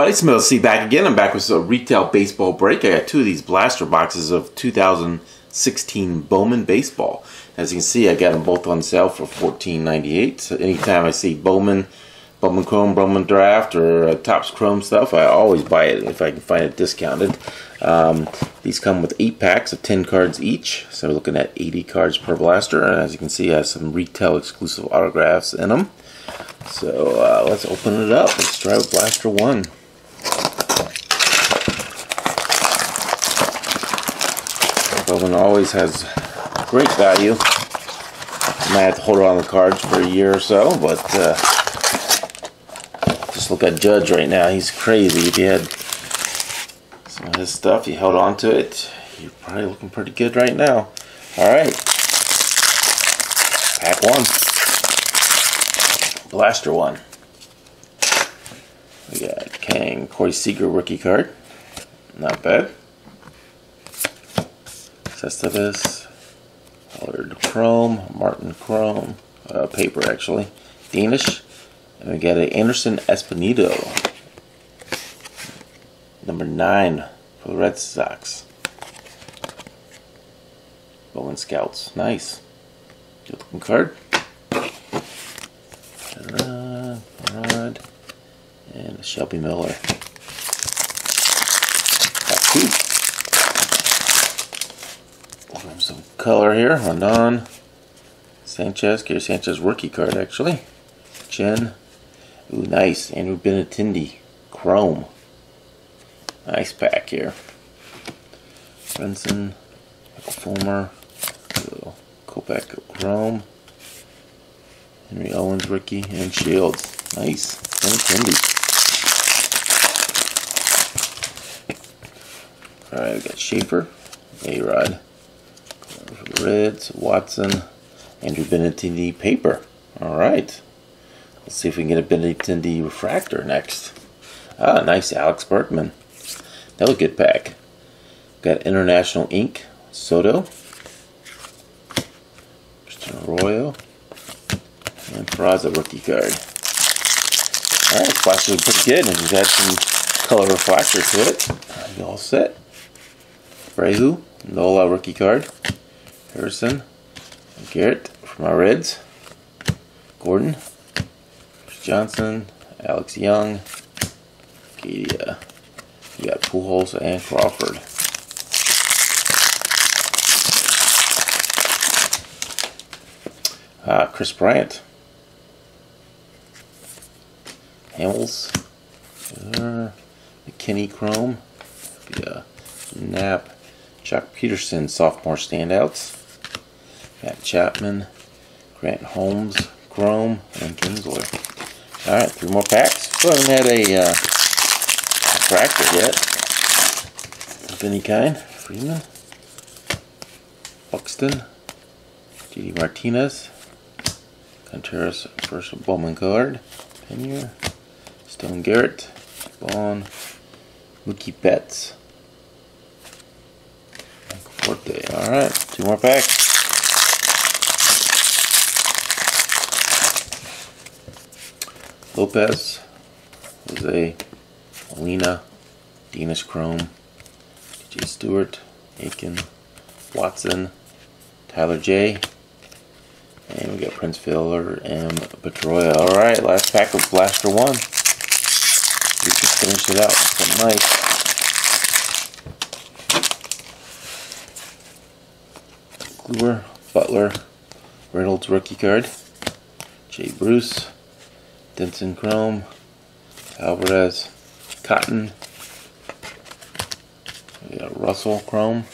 everybody, it's Middle C back again. I'm back with a retail baseball break. I got two of these blaster boxes of 2016 Bowman baseball. As you can see, I got them both on sale for $14.98. So anytime I see Bowman Chrome, Bowman Draft, or Topps Chrome stuff, I always buy it if I can find it discounted. These come with 8 packs of 10 cards each, so we're looking at 80 cards per blaster. And as you can see, I have some retail exclusive autographs in them. So let's open it up. Let's try with Blaster 1. Bowman always has great value. Might have to hold on the cards for a year or so, but just look at Judge right now. He's crazy. If you had some of his stuff, you held on to it, you're probably looking pretty good right now. Alright. Pack 1. Blaster 1. We got Corey Seager rookie card. Not bad. Cespedes, colored chrome, Martin chrome, paper actually, Danish, and we got a Anderson Espinito, number 9 for the Red Sox. Bowman Scouts, nice. Good looking card. Rod, and a Shelby Miller. Got 2. Some color here. Rondon, Sanchez, Gary Sanchez rookie card actually. Chen, ooh, nice. Andrew Benintendi, chrome. Nice pack here. Benson, Michael Fulmer, Kopech chrome. Henry Owens rookie, and Shields. Nice. Benintendi. Alright, we got Schaefer, A-Rod. For the Reds, Watson, Andrew Benintendi paper. Alright. Let's see if we can get a Benintendi refractor next. Ah, nice Alex Berkman. Another good pack. Got International Ink, Soto, Christian Arroyo, and Peraza rookie card. Alright, it's looking pretty good, and we've got some color refractor to it. You all set. Brehu, Nola rookie card. Harrison, Garrett from our Reds, Gordon, Chris Johnson, Alex Young, Gadia. We got Pujols and Crawford. Chris Bryant, Hamels, McKinney Chrome, Knapp, Chuck Peterson sophomore standouts. Matt Chapman, Grant Holmes, Chrome, and Kingsler. Alright, 3 more packs. Still haven't had a refractor yet of any kind. Freeman, Buxton, J.D. Martinez, Contreras first Bowman card, Pena, Stone Garrett, Vaughn, Mookie Betts. Alright, 2 more packs. Lopez, Jose, Molina, Danish Chrome, DJ Stewart, Aiken, Watson, Tyler J, and we got Prince Fielder and Pedroia. Alright, last pack of Blaster 1. We can finish it out with something nice. Kluber, Butler, Reynolds rookie card, Jay Bruce, Denson Chrome, Alvarez, Cotton, we got Russell Chrome,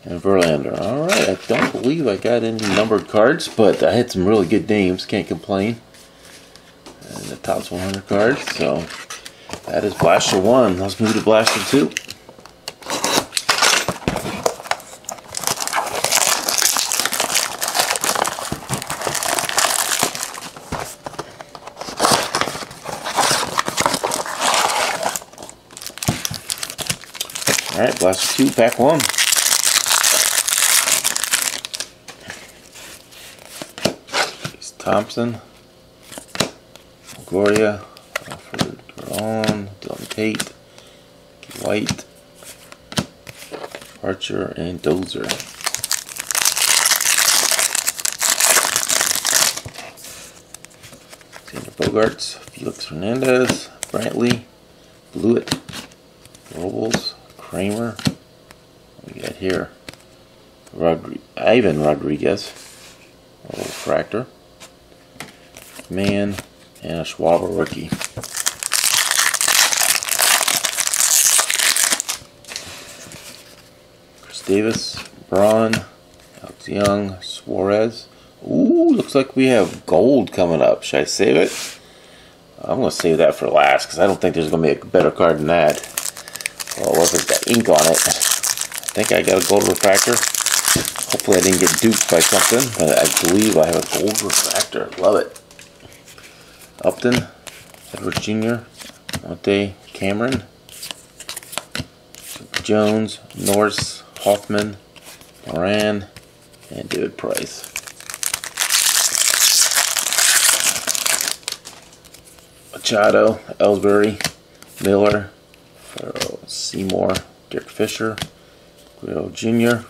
and Verlander. Alright, I don't believe I got any numbered cards, but I had some really good names, can't complain. And the Topps 100 cards, so that is Blaster 1. Let's move to Blaster 2. Alright, Blaster 2, pack 1. Thompson, Gloria, Alfred Vaughn, Dylan Tate, White, Archer, and Dozer. Xander Bogaerts, Felix Hernandez, Brantley, Blewett, Robles, Kramer. What we got here? Ivan Rodriguez, a refractor, Man, and a Schwaber rookie. Chris Davis, Braun, Alex Young, Suarez. Ooh, looks like we have gold coming up. Should I save it? I'm going to save that for last because I don't think there's going to be a better card than that. Well, what if it's got ink on it? I think I got a gold refractor. Hopefully I didn't get duped by something, but I believe I have a gold refractor. Love it. Upton, Edwards Jr., Monte Cameron, Jones, Norris, Hoffman, Moran, and David Price. Machado, Ellsbury, Miller, Farrell, Seymour, Derek Fisher, Guerrero Jr.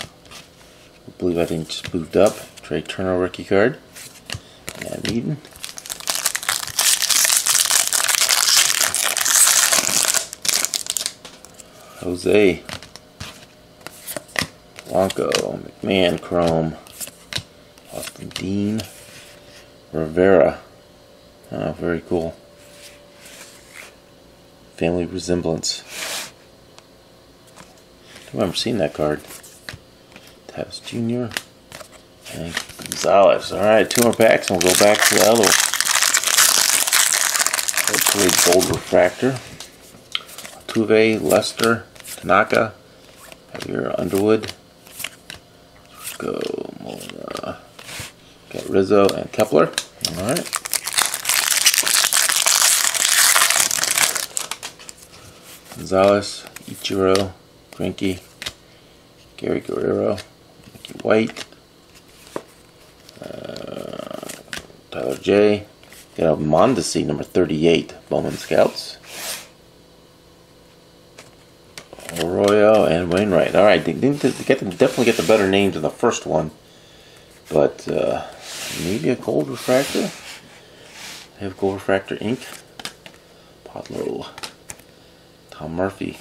I believe I didn't just moved up. Trey Turner rookie card. And Eden. Jose, Blanco, McMahon, Chrome, Austin Dean, Rivera. Oh, very cool. Family Resemblance. I remember seeing that card. Tavis Jr. and Gonzalez. Alright, 2 more packs and we'll go back to the other one. Hopefully gold refractor. Altuve, Lester, Tanaka, Javier Underwood. Let's go. Got Rizzo and Kepler. Alright. Gonzalez, Ichiro, Greinke, Gary Guerrero, Mickey White, Tyler J. Got a Mondesi, number 38, Bowman Scouts. Arroyo and Wainwright. Alright, definitely get the better names than the first one. But maybe a gold refractor. I have gold refractor ink. Podlow. Tom Murphy.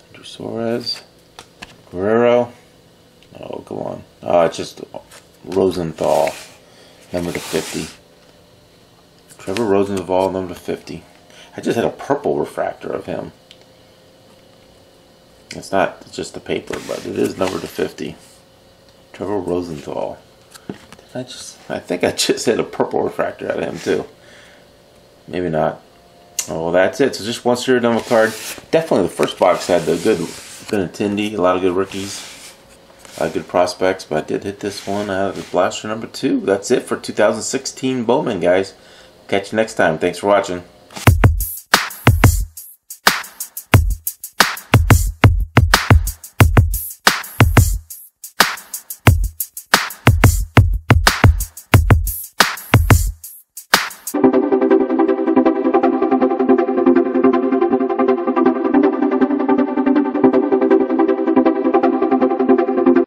Andrew Suarez. Guerrero. Oh, go on. Oh, it's just Rosenthal. Number to 50. Trevor Rosenthal, number to 50. I just had a purple refractor of him. It's not just the paper, but it is number to 50. Trevor Rosenthal. I think I just had a purple refractor out of him too. Maybe not. Oh, well, that's it. So just one serial number card. Definitely the first box had the good Benintendi, a lot of good rookies, a lot of good prospects, but I did hit this one out of the blaster number 2. That's it for 2016 Bowman, guys. Catch you next time. Thanks for watching.